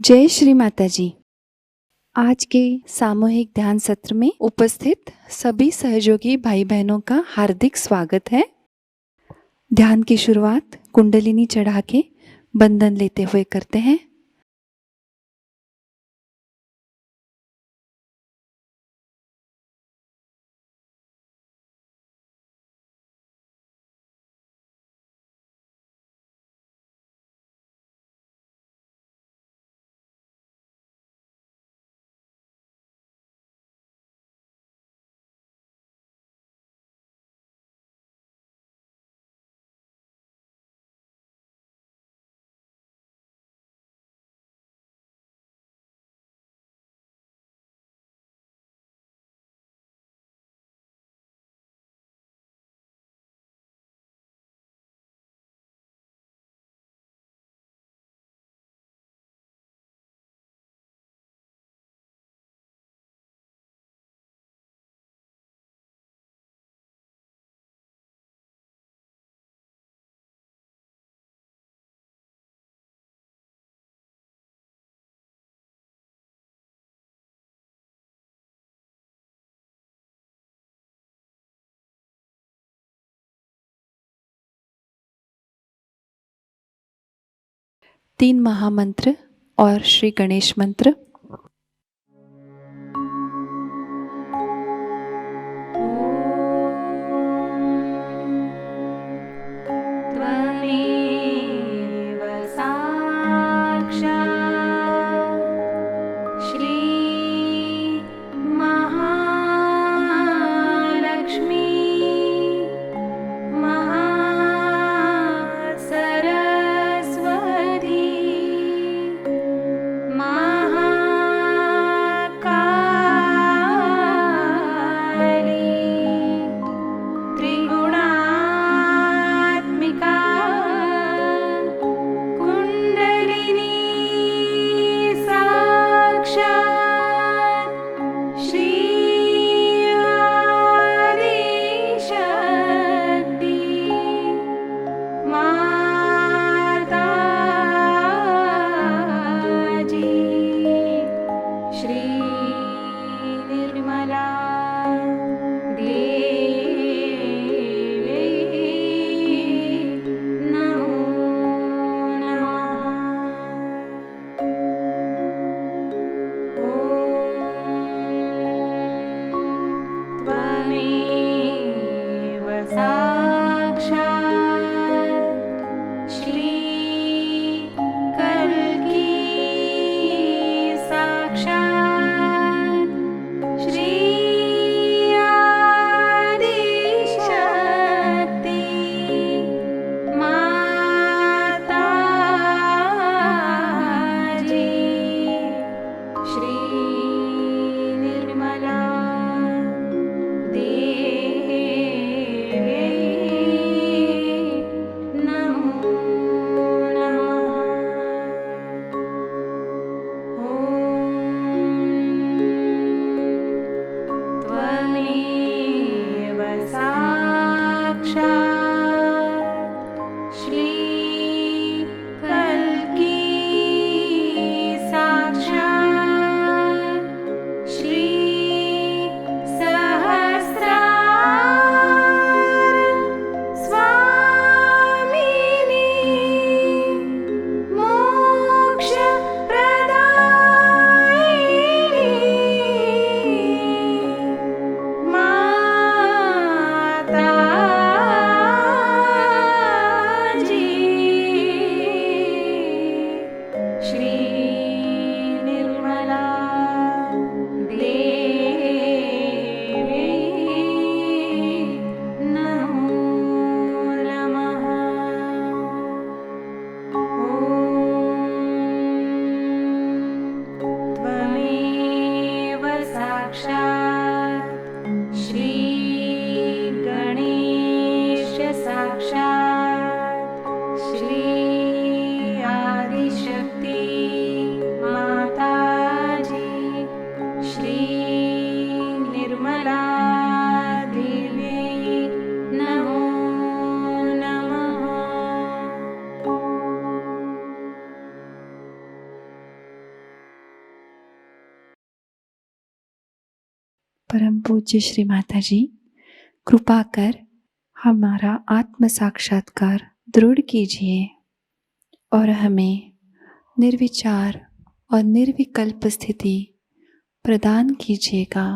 जय श्री माताजी। आज के सामूहिक ध्यान सत्र में उपस्थित सभी सहयोगी भाई बहनों का हार्दिक स्वागत है। ध्यान की शुरुआत कुंडलिनी चढ़ा के बंधन लेते हुए करते हैं। तीन महामंत्र और श्री गणेश मंत्र। त्वमेव साक्षात् श्री महालक्ष्मी महासरस्वती महामाया परम पूज्य श्री माताजी, कृपा कर हमारा आत्म साक्षात्कार दृढ़ कीजिए और हमें निर्विचार और निर्विकल्प स्थिति प्रदान कीजिएगा।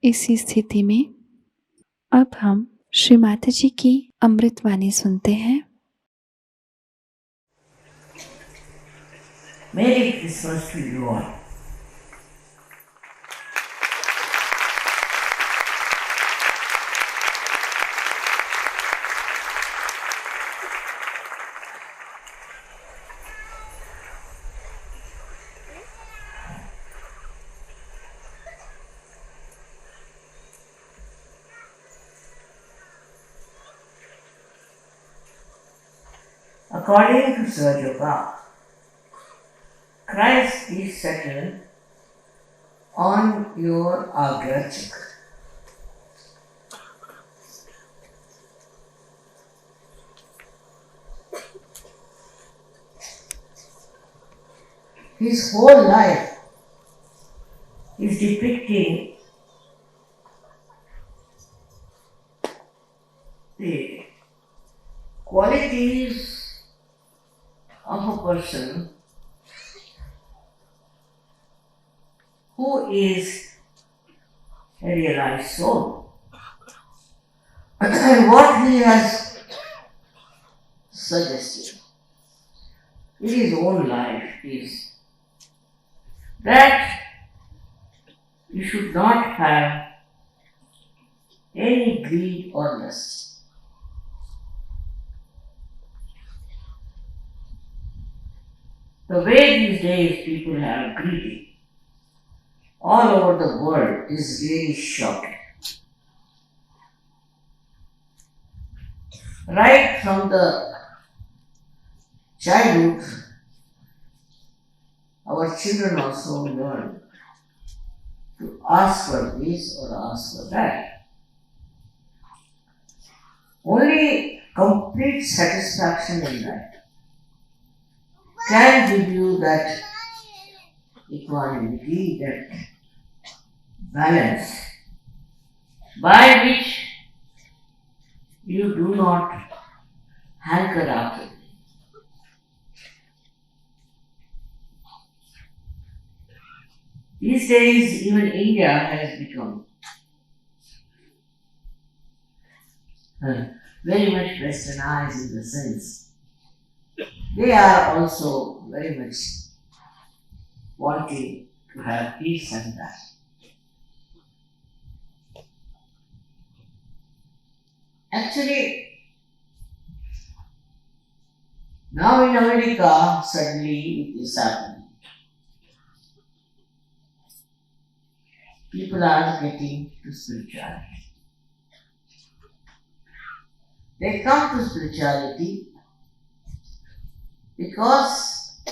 इसी स्थिति में अब हम श्री माताजी की अमृतवाणी सुनते हैं। Merry Christmas to you all. According to Sahajayoga, Christ is settled on your Agra chakra. His whole life is depicting the qualities of a person who is a realized soul. And what he has suggested in his own life is that you should not have any greed or lust. The way these days people have greedy all over the world is really shocking. Right from the childhood, our children also learn to ask for this or ask for that. Only complete satisfaction in life can give you that equanimity, that balance, by which you do not hanker after it. These days, even India has become very much westernized in the sense they are also very much wanting to have peace and that. Actually, now in America, suddenly it is happening. People are getting to spirituality. They come to spirituality because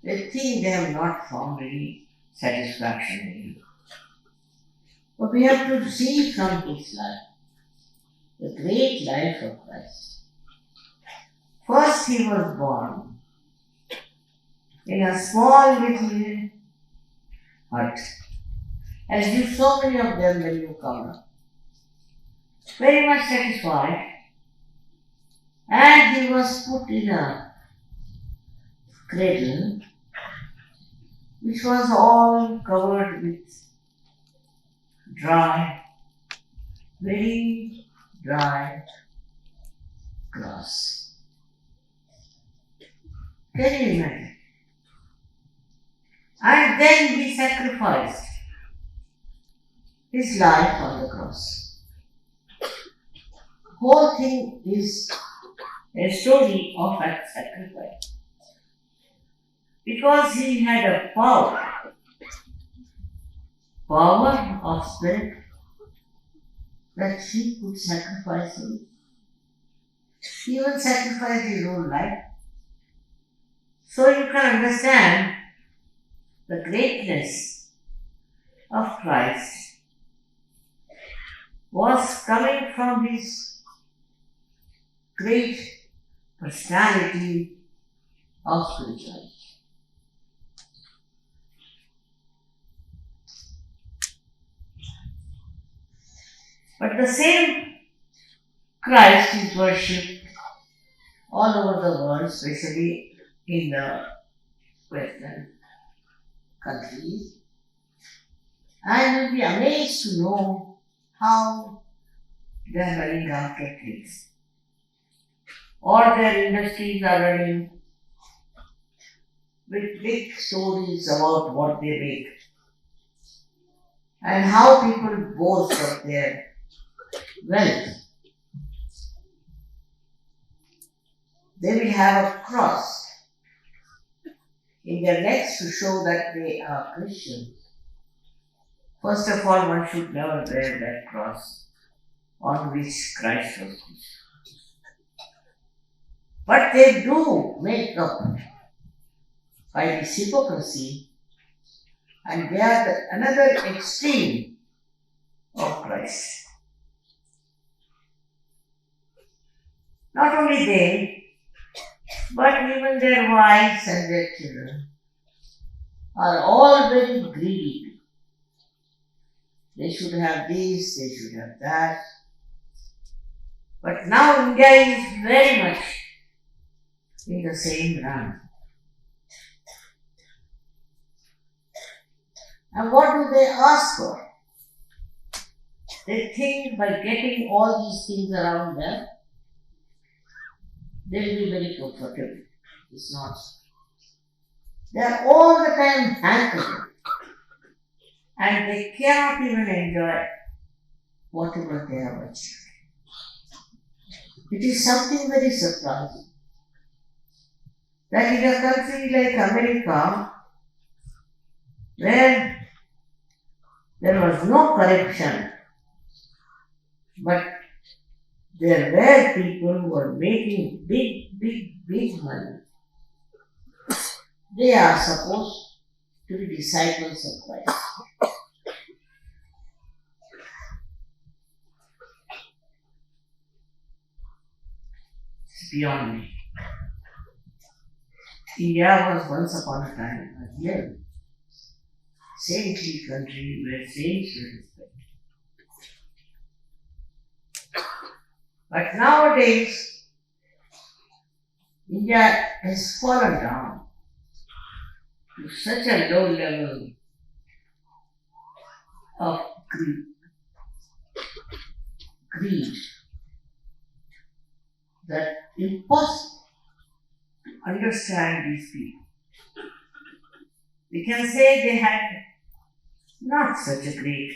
they think they have not found any satisfaction in it. But we have to see from his life, the great life of Christ. First he was born in a small little hut, as do so many of them when you come up. Very much satisfied, and he was put in a cradle which was all covered with dry, very dry grass. Can you imagine? And then he sacrificed his life on the cross. The whole thing is a story of that sacrifice. Because he had a power of spirit, that he could sacrifice him. He even sacrificed his own life. So you can understand the greatness of Christ was coming from his great personality of spirituality. But the same Christ is worshipped all over the world, especially in the Western countries. And you'll be amazed to know how they are running after things. Or their industries are running with big stories about what they make. And how people boast of their wealth. They will have a cross in their necks to show that they are Christians. First of all, one should never wear that cross on which Christ was crucified. But they do make up by this hypocrisy, and they are another extreme of Christ. Not only they, but even their wives and their children are all very greedy. They should have this, they should have that. But now India is very much in the same run. And what do they ask for? They think by getting all these things around them, they will be very comfortable. It's not. They are all the time hankering. And they cannot even enjoy whatever they have achieved. It is something very surprising that in a country like America, where there was no corruption, but there were people who were making big money They are supposed to be disciples of Christ. It's beyond me. India was once upon a time a real saintly country where saints were respected. But nowadays, India has fallen down to such a low level of greed that impossible to understand these people. We can say they had not such a great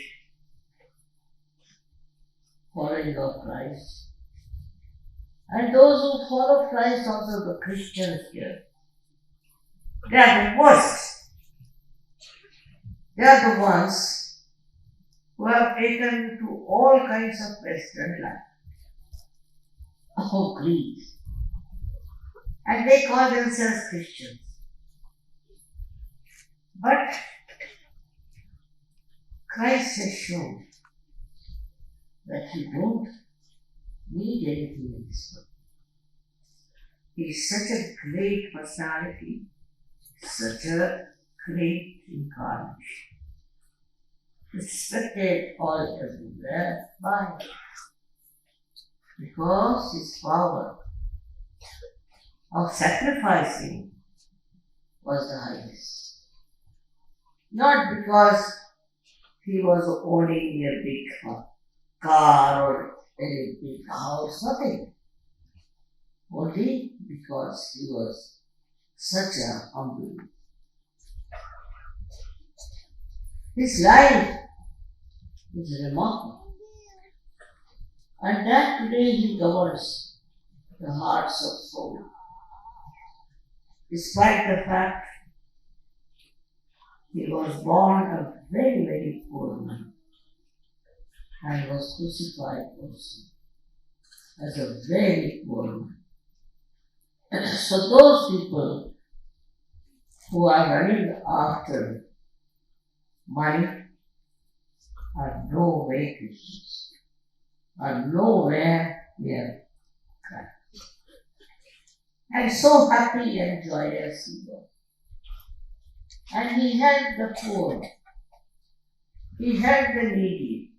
following of Christ. And those who follow Christ, also the Christians here, they are the worst. They are the ones who have taken to all kinds of Western life. Oh, greed. And they call themselves Christians. But Christ has shown that you don't need anything in this world. He is such a great personality, such a great incarnation, respected all everywhere. Why? Because his power of sacrificing was the highest. Not because he was owning a big car or a big house, nothing. Only because he was such a humble. His life is remarkable. And that today he governs the hearts of soul. Despite the fact he was born a very, very poor man and was crucified also as a very poor man. So those people who are running after money are no way Christians, are nowhere near Christ. And so happy and joyous he was. And he helped the poor, he helped the needy,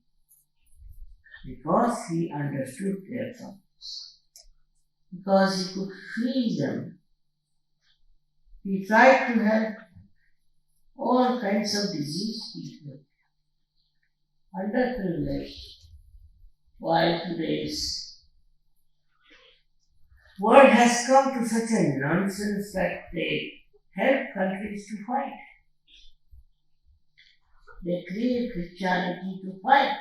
because he understood their troubles, because he could feel them. He tried to help all kinds of diseased people, underprivileged, while today's world has come to such a nonsense that they help countries to fight. They create Christianity to fight.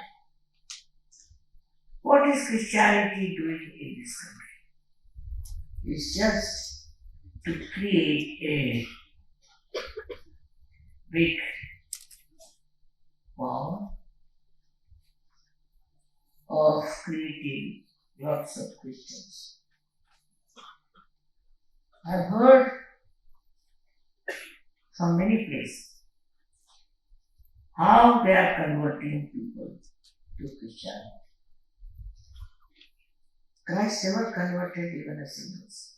What is Christianity doing in this country? It's just to create a big power of creating lots of Christians. I've heard from many places how they are converting people to Christianity. Christ never converted even a single soul.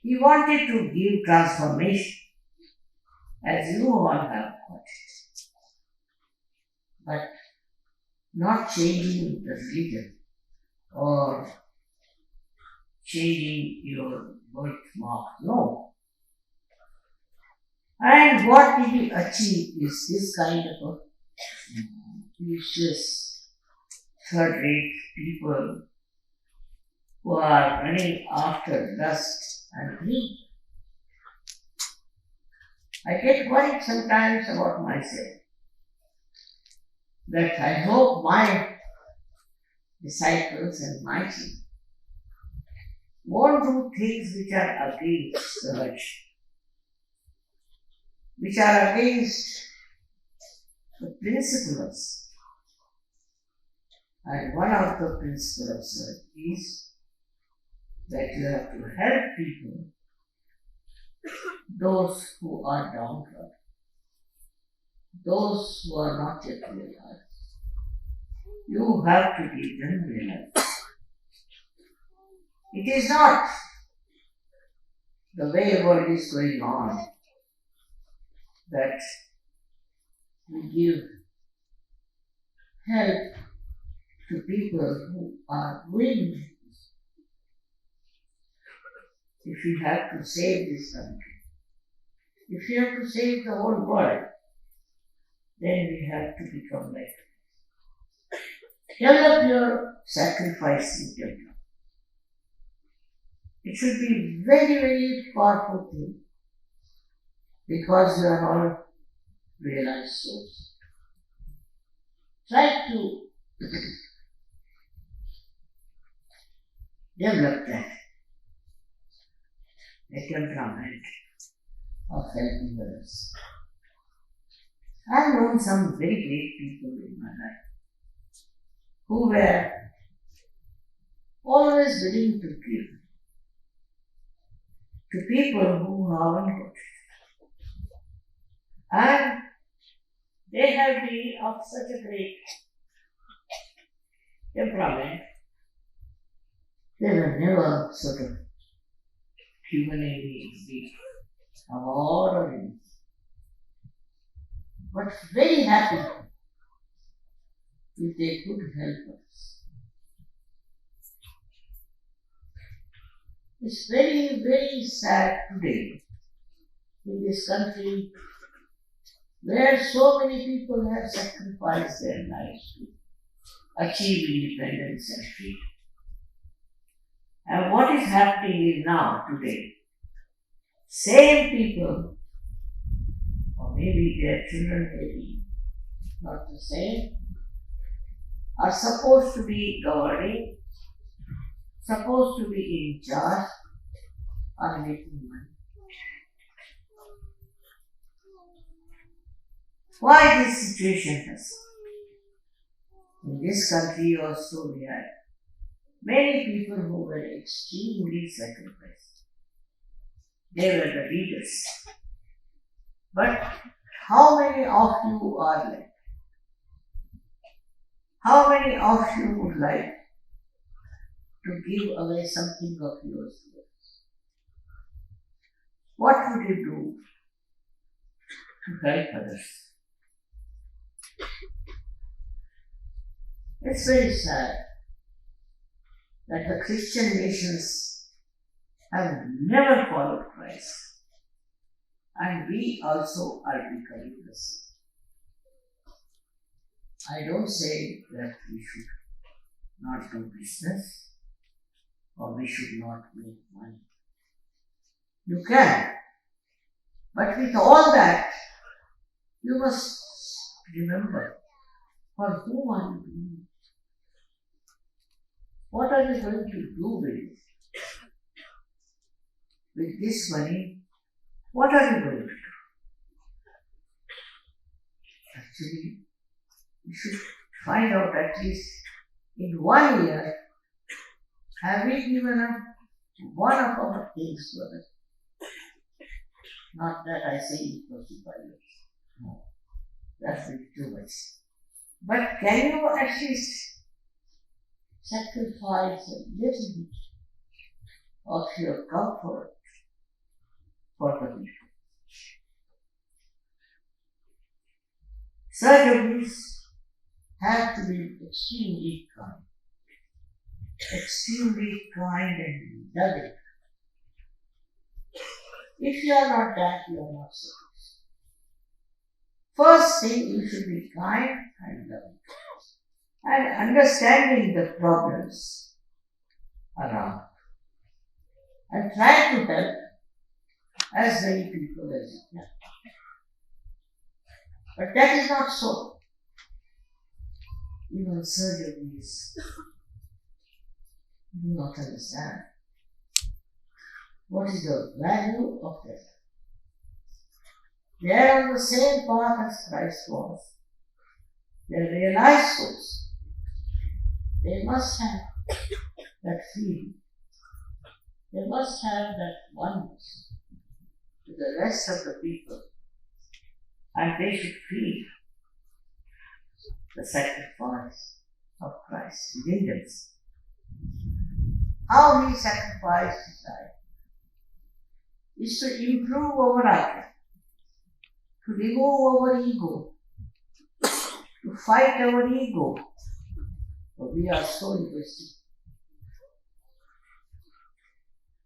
He wanted to give transformation, as you all have got it, but not changing the religion or changing your birthmark. No. And what did he achieve is this kind of a vicious, third-rate people who are running after lust and greed. I get worried sometimes about myself, that I hope my disciples and my children won't do things which are against the virtue, which are against the principles. And one of the principles is that you have to help people, those who are downtrodden, those who are not yet realized. You have to give them realization. It is not the way the world is going on that we give help to people who are willing. If you have to save this country, if you have to save the whole world, then we have to become like that. Develop your sacrifice in yourself. It should be very, very powerful thing because you are all realized souls. Try to develop that, a temperament of helping others. I have known some very great people in my life who were always willing to give to people who haven't got it. And they have been of such a great temperament, they were never sort of humiliating the award or anything, but very happy if they could help us. It's very, very sad today in this country where so many people have sacrificed their lives to achieve independence and freedom. And what is happening is now, today, same people, or maybe their children, maybe not the same, are supposed to be governing, supposed to be in charge, are making money. Why this situation has come? In this country also we had many people who were extremely sacrificed. They were the leaders. But how many of you are like? How many of you would like to give away something of yours to others? What would you do to help others? It's very sad that the Christian nations have never followed Christ, and we also are becoming the same. I don't say that we should not do business or we should not make money. You can, but with all that, you must remember for whom are you doing it? What are you going to do with it? With this money, what are you going to do? Actually, you should find out at least in 1 year, have we given up one of our things to others? Not that I say it was 5 years. No, that's too much. But can you at least sacrifice a little bit of your comfort for the people? Surgeries have to be extremely kind and loving. If you are not that, you are not serious. First thing, you should be kind and loving and understanding the problems around and try to help as many people as you can. But that is not so. Even surgeries do not understand what is the value of that. They are on the same path as Christ was. They are realized souls. They must have that feeling They must have that oneness to the rest of the people, and they should feel the sacrifice of Christ within themselves. How he sacrificed his life is to improve our life, to remove our ego, to fight our ego. But we are so egoistic.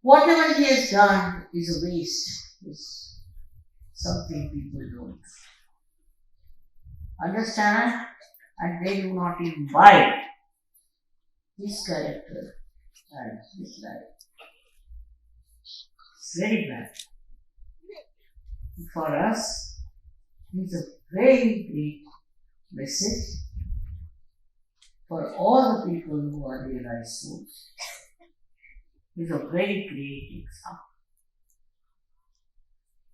Whatever he has done is a waste, is something people don't understand, and they do not imbibe his character and his life. It's very bad. For us, it's a very great message for all the people who are realized souls. It's a very great example.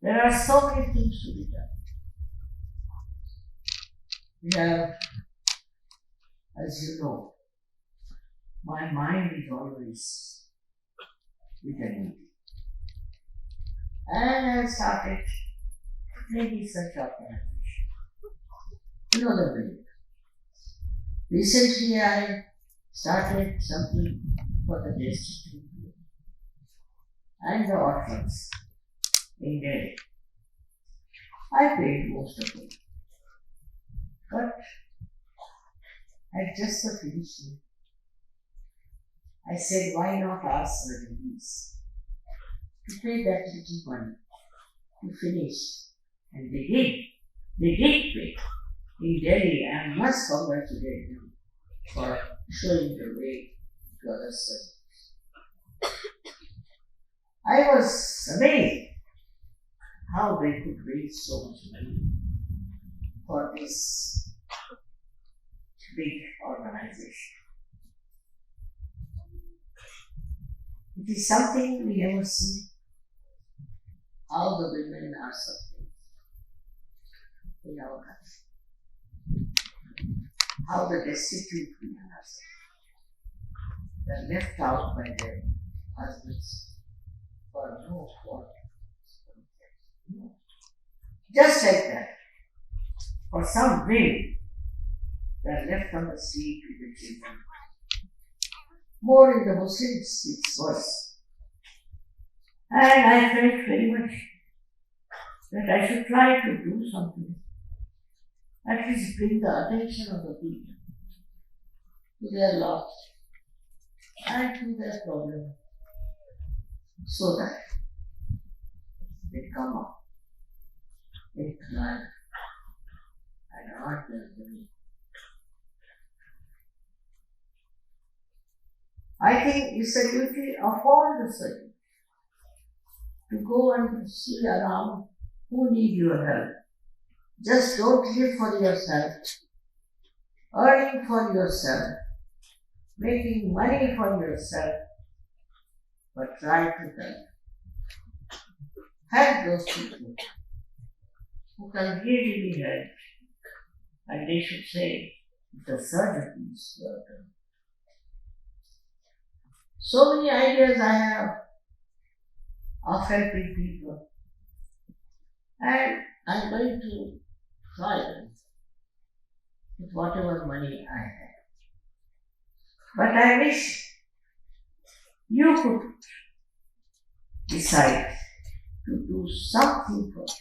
There are so many things to be done. We have, as you know, my mind is always with an need. And I started maybe such organization. You know the way. Recently I started something for the destitute and the orphans in Delhi. I paid most of it. But at just the finishing, I said, why not ask the ladies to pay that little money to finish? And they did. They did pay. In Delhi, I must congratulate them for showing the way to other service. I was amazed how they could raise so much money for this big organization. It is something we never see, how the women are suffering in our country, how the destitute women are suffering. They are left out by their husbands for no fault. Just like that, for some whim, they are left on the street with the children. More in the Muslims, it's worse. And I felt very much that I should try to do something, at least bring the attention of the people to their loss and to their problem, so that they come up, they cry, and earn their living. I think it's a duty of all the servants to go and see around who need your help. Just don't live for yourself, earning for yourself, making money for yourself, but try to help. Help those people who can really be helped, and they should say, the surgeon is welcome. So many ideas I have of helping people, and I'm going to try them with whatever money I have. But I wish you could decide to do something for it.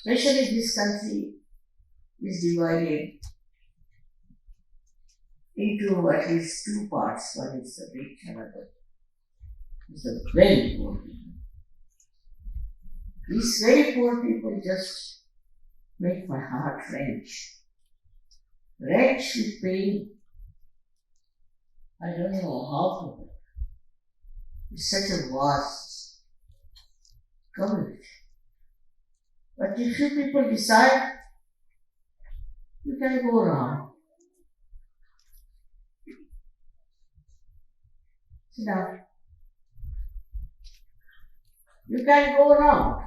Especially this country is divided into at least two parts. One is the rich, another is the very poor people. These very poor people just make my heart wrench. Wrench with pain. I don't know how to put it. It's such a vast community. But if you people decide, you can go around. Sit down. You can go around.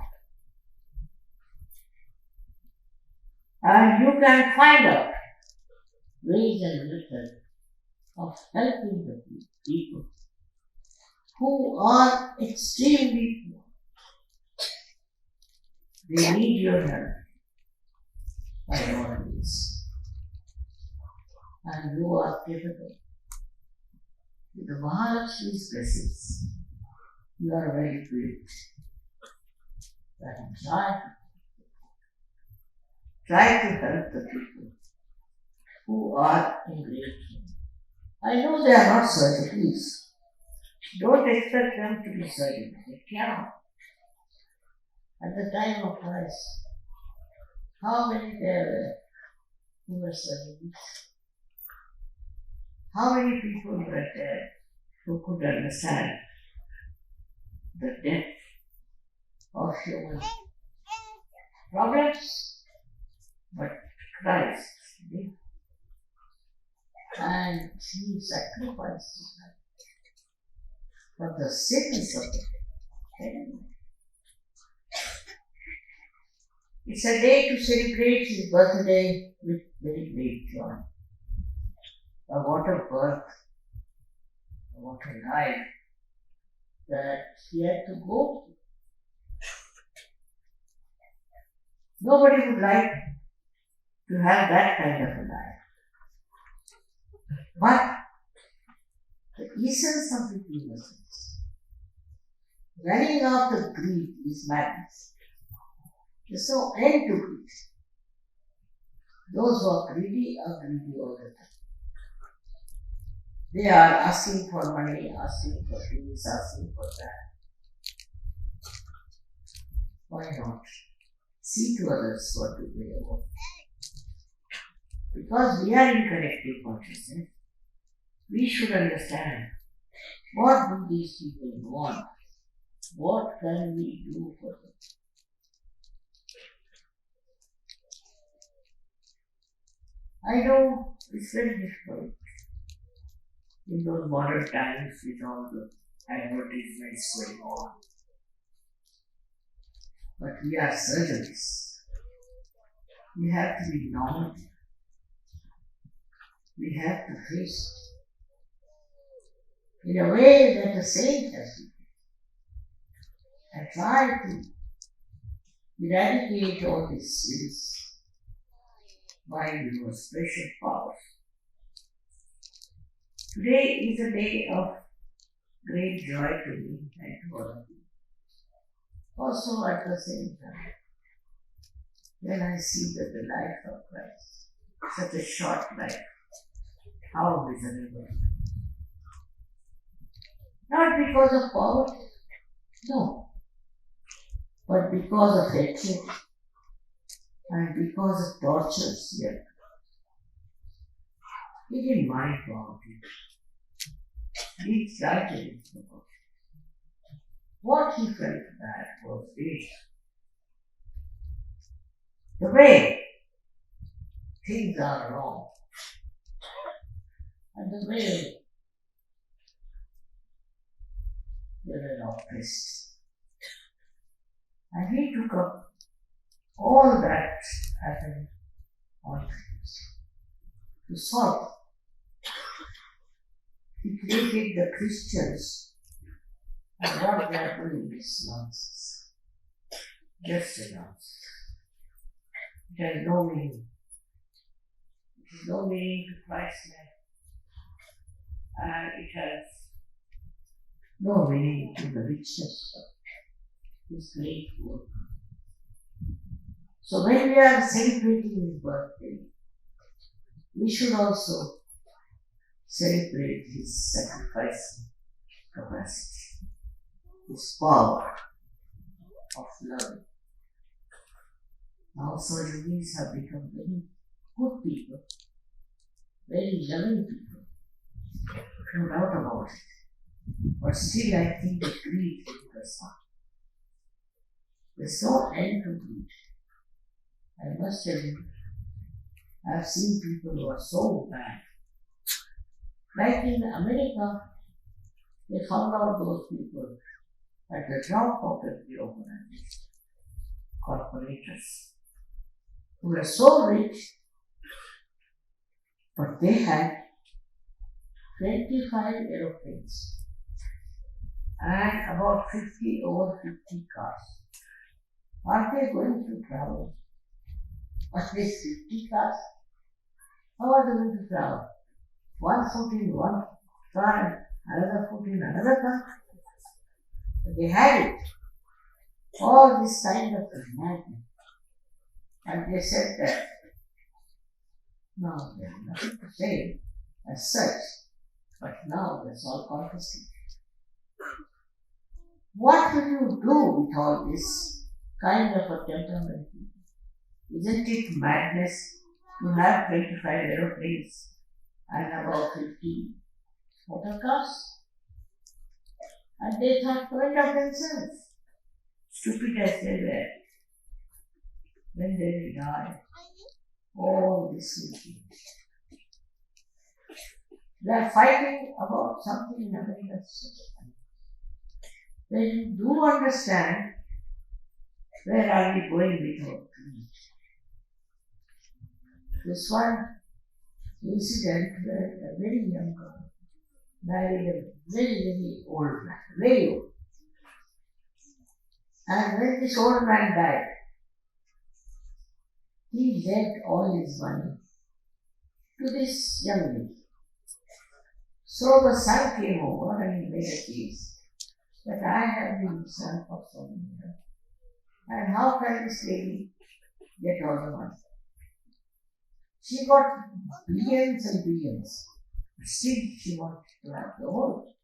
And you can find out ways and methods of helping the people. who are extremely poor. They need your help by all means. And you are capable. With the Mahalakshmi's blessings, you are very great. And try to help the people who are in great need. I know they are not certain, please. Don't expect them to be certain. They cannot. At the time of Christ, how many there were who were certain? How many people were there who could understand the depth of human problems? But Christ did. And he sacrificed his life for the sins of the enemy. It's a day to celebrate his birthday with very great joy. What a birth, what a life that he had to go through. Nobody would like to have that kind of a life. But the essence of the innocence, running after greed is madness. There's no end to greed. Those who are greedy all the time. They are asking for money, asking for things, asking for that. Why not? See to others what do they want. Because we are in collective consciousness, we should understand what do these people want? What can we do for them? I know it's very difficult in those modern times with all the advertisements going on. But we are surgeons. We have to be normal. We have to face it in a way that a saint has to do. And try to eradicate all these sins by your special powers. Today is a day of great joy to me and to all of you. Also at the same time, when I see that the life of Christ, such a short life, how miserable. Not because of poverty, no, but because of hatred and because of tortures here. He didn't mind poverty. He excited it about it. What he felt bad was this. The way things are wrong and the way they were oppressed. And he took up all that happened on things to solve. He created the Christians, and what they are doing is nonsense. Just a nonsense. It has no meaning. It has no meaning to Christ's life. And it has no meaning to the richness of his great work. So when we are celebrating his birthday, we should also celebrate his sacrificing capacity, his power of love. Now Sahajayogas have become very good people, very loving people, no doubt about it. But still I think the greed lingers on. There's no end to greed. I must tell you, I have seen people who are so bad. Like in America, they found out those people at the drop of every organization, corporators, who were so rich, but they had 25 aeroplanes. and about 50 over 50 cars. Are they going to travel? But these 50 cars, how are they going to travel? One foot in one car and another foot in another car. They had it. All this kind of imagination. And they said that now there is nothing to say as such, but now that's all confiscated. What will you do with all this kind of a temperament? Isn't it madness to have 25 aeroplanes and about 50 motor cars? And they thought quite of themselves, stupid as they were, when they will die, all this will be. They are fighting about something in America. When you do understand where are we going with our dreams. This one incident where a very young girl married a very old man, very old. And when this old man died, he left all his money to this young lady. So the son came over and he made a case that I have been the son for so many years. And how can this lady get all the money? She got billions and billions. Still she wanted to have the whole.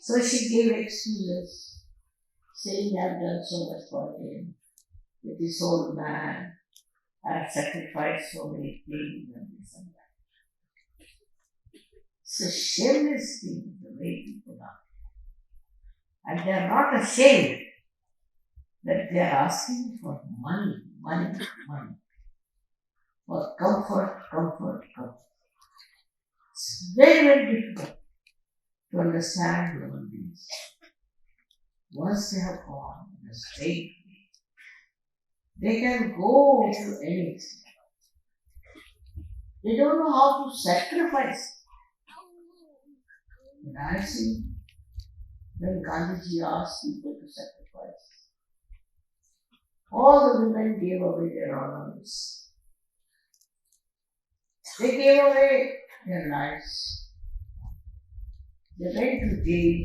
So she gave excuses, saying, I've done so much for him. With this old man, I've sacrificed so many things and this and that. It's a shameless thing, the way people are. And they are not ashamed that they are asking for money. For comfort. It's very difficult to understand human beings. Once they have gone in a state, they can go to any extent. They don't know how to sacrifice. And I see when Gandhiji asked people to sacrifice, all the women gave away their ornaments. They gave away their lives. They went to jail,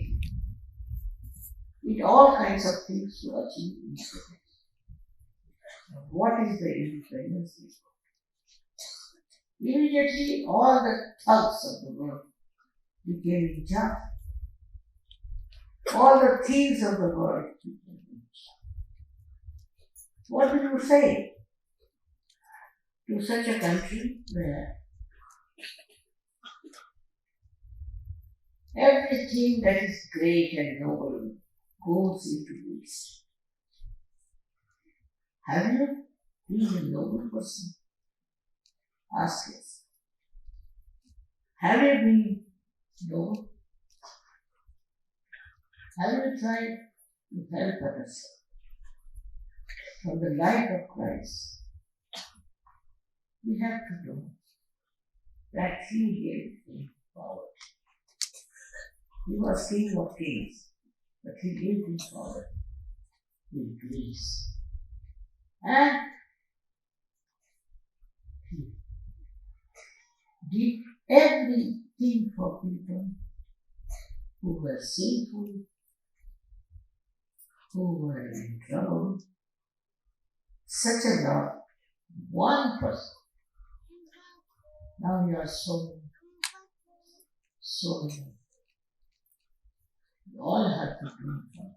did all kinds of things to achieve independence. What is the independence? Immediately, all the thugs of the world became in charge. All the thieves of the world became in charge. What will you say to such a country where everything that is great and noble goes into waste? Have you been a noble person? Ask yourself. Have you been noble? Have you tried to help others from the light of Christ? We have to know that He gave him power. He was King of Kings, but He gave him power with grace. And He did everything for people who were sinful, who were in trouble. Such a love, one person. Now you are so many. You all have to do it.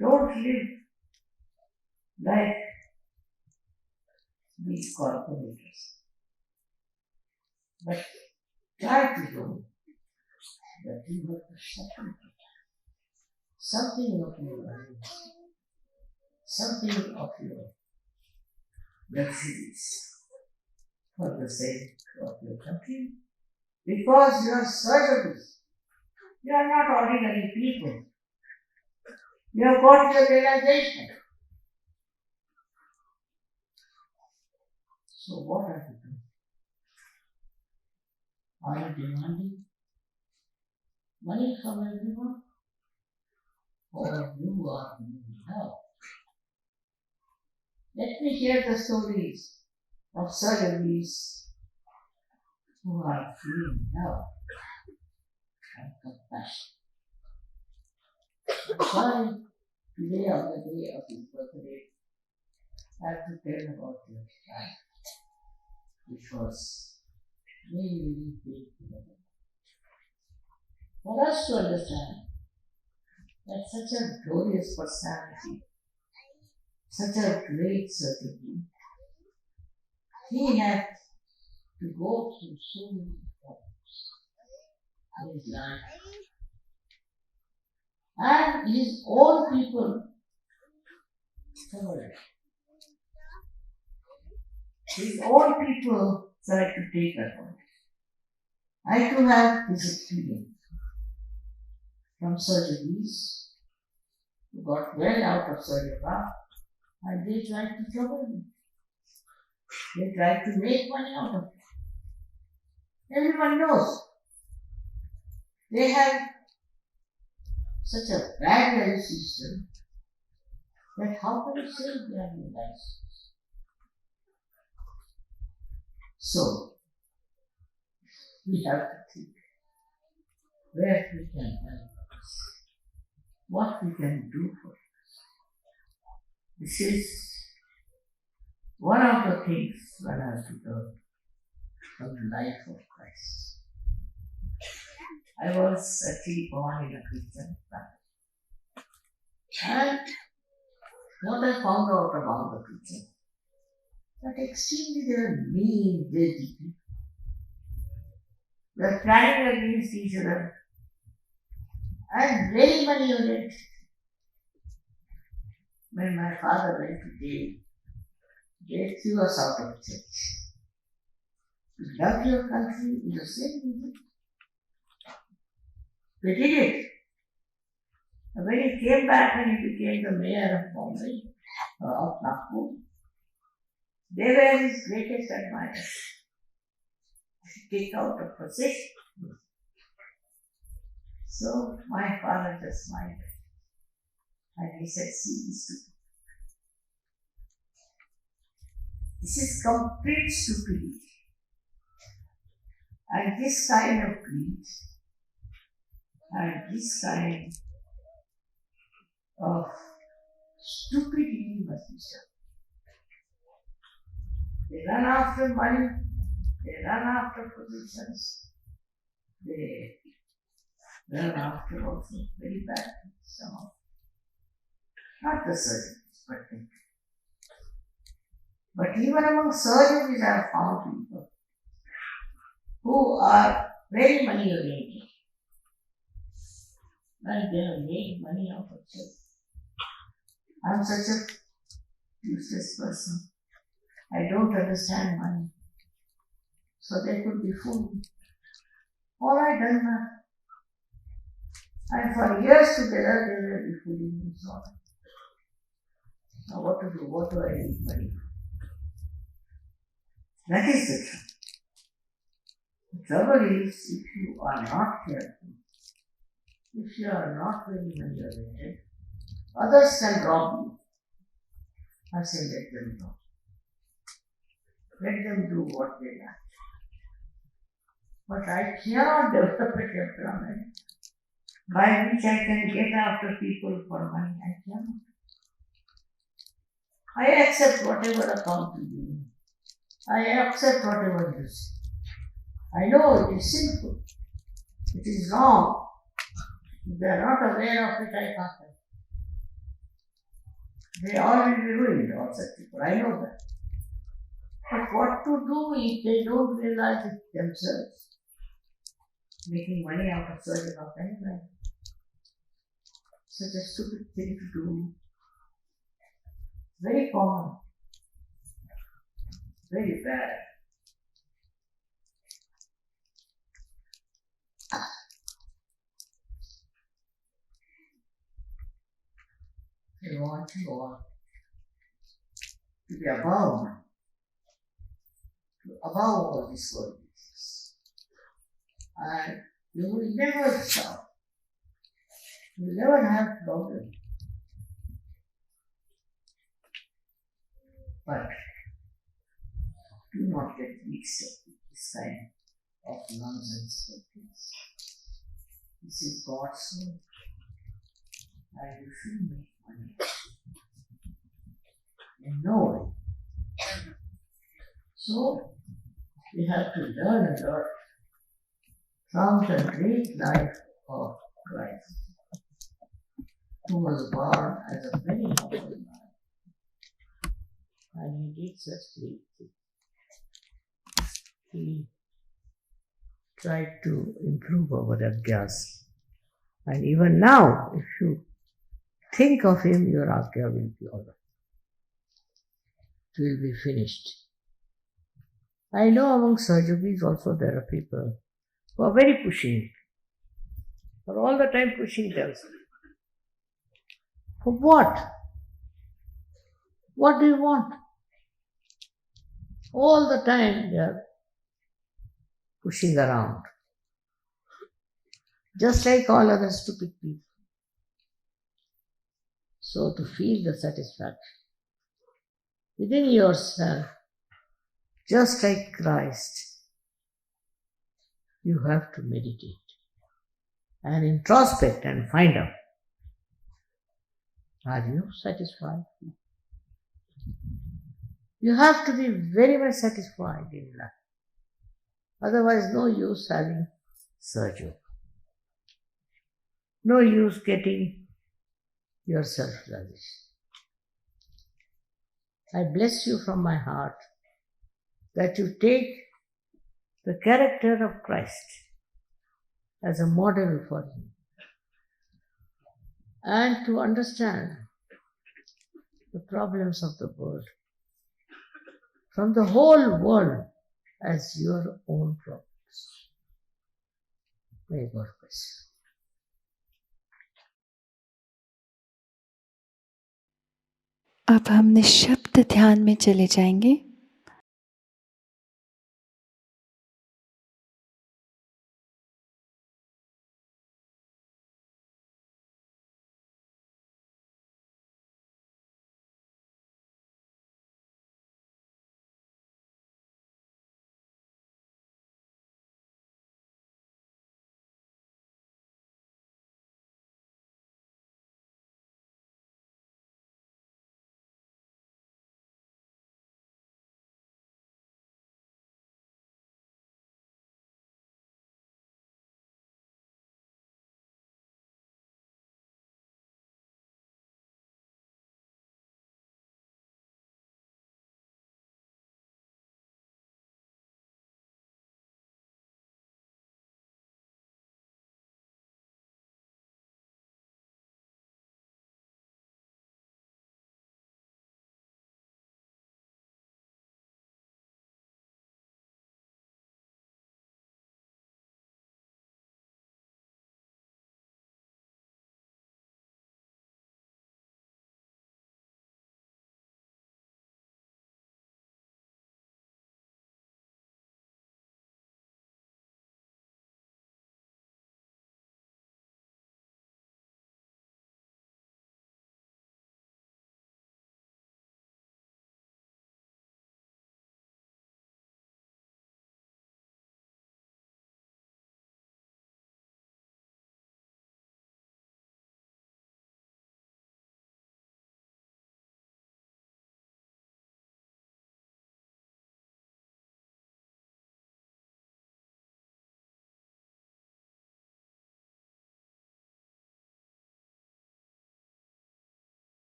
Don't live like these corporators, but try to do that you have to sacrifice something of your lives, something of your luxuries for the sake of your country, because you are servants. You are not ordinary people. You have got your realization. So what are you doing? Are you demanding money from everyone, or you are in love. Let me hear the stories of Sahajayogas who are feeling love and compassion. I'm sorry, today on the day of his birthday, I have to tell about your life, which was really painful. For us to understand that such a glorious personality, such a great certainty, he had to go through so many problems in his life. And his own people covered it. His own people tried to take advantage. I too have this experience from surgeries who got well out of Sahajayoga and they tried to trouble me. They tried to make money out of it. Everyone knows they have such a bad value system that how can you say they are in license? So, we have to think where we can help us, what we can do for us. This is one of the things one has to learn from the life of Christ. I was actually born in a Christian family. And what I found out about the Christians, that extremely they are mean, dirty people. They are planning against each other and very money oriented. When my father went to jail, they threw us out of church. You love your country in the same reason. They did it. And when he came back and he became the mayor of Bombay, of Nagpur, they were his greatest admirers. He kicked out of procession. So my father just smiled and he said, see this stupid. This is complete stupidity. And this kind of greed and this kind of stupidity must be stopped. They run after money, they run after positions, they run after also very bad things, somehow. Not the surgeons, but people. But even among surgeons, I have found people who are very money oriented. And they have made money out of it. I am such a useless person. I don't understand money. So they could be fooled. All I done now. And for years together they will be fooling me so. Now what to do? What do I need money for? That is the trouble. The trouble is if you are not careful, if you are not very money oriented, others can rob you. I say let them rob. Let them do what they like. But I cannot develop a temperament by which I can get after people for money. I cannot. I accept whatever account you give me. I accept whatever you say. I know it is sinful. It is wrong. If they are not aware of it, I can't help. They already ruined all such people. I know that. But what to do if they don't realize it themselves? Making money out of surgery of anyone. Such a stupid thing to do. Very common. Very bad. They want you to be above money. Above all these world things. And you will never stop You will never have problem. But do not get mixed up with this kind of nonsense like this. This is God's work, and you should make money in no way. So we have to learn a lot from the great life of Christ, who was born as a very humble man, and he did such great things. He tried to improve our Agya's. And even now, if you think of him, your Agya will be all right. It will be finished. I know among Sahajogis also there are people who are very pushing, are all the time pushing themselves. For what? What do you want? All the time they are pushing around. Just like all other stupid people. So to feel the satisfaction within yourself, just like Christ, you have to meditate and introspect and find out, are you satisfied? You have to be very much satisfied in life. Otherwise, no use having Sahajayoga. No use getting yourself realized. I bless you from my heart that you take the character of Christ as a model for you and to understand the problems of the world from the whole world as your own problems. May God bless you. अब हम निःशब्द ध्यान में चले जाएंगे।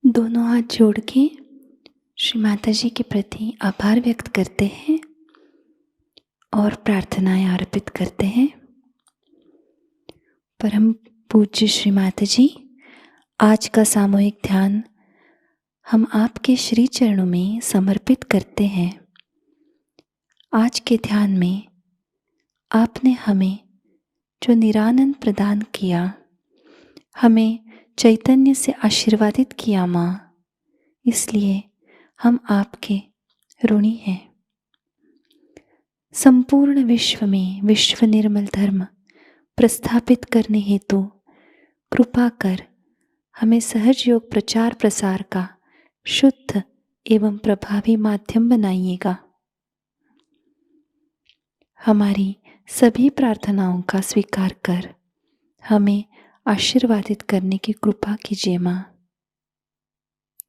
दोनों हाथ जोड़ के श्री माताजी के प्रति आभार व्यक्त करते हैं और प्रार्थनाएं अर्पित करते हैं। परम पूज्य श्री माताजी, आज का सामूहिक ध्यान हम आपके श्री चरणों में समर्पित करते हैं। आज के ध्यान में आपने हमें जो निरानंद प्रदान किया, हमें चैतन्य से आशीर्वादित किया माँ, इसलिए हम आपके ऋणी हैं। संपूर्ण विश्व में विश्व निर्मल धर्म प्रस्थापित करने हेतु कृपा कर हमें सहज योग प्रचार प्रसार का शुद्ध एवं प्रभावी माध्यम बनाइएगा। हमारी सभी प्रार्थनाओं का स्वीकार कर हमें आशीर्वादित करने की कृपा कीजिए माँ।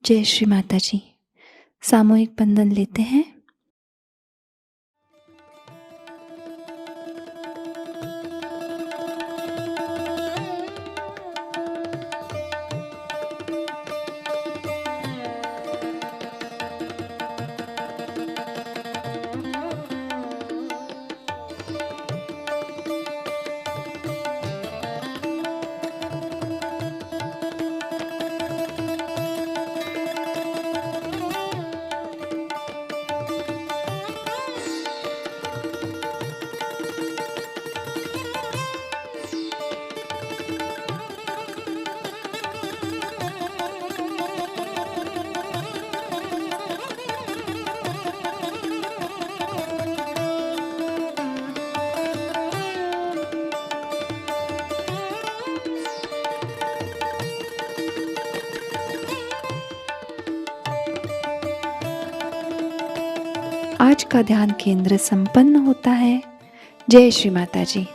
जय श्री माता जी। सामूहिक बंधन लेते हैं। आज का ध्यान केंद्र संपन्न होता है। जय श्री माता जी।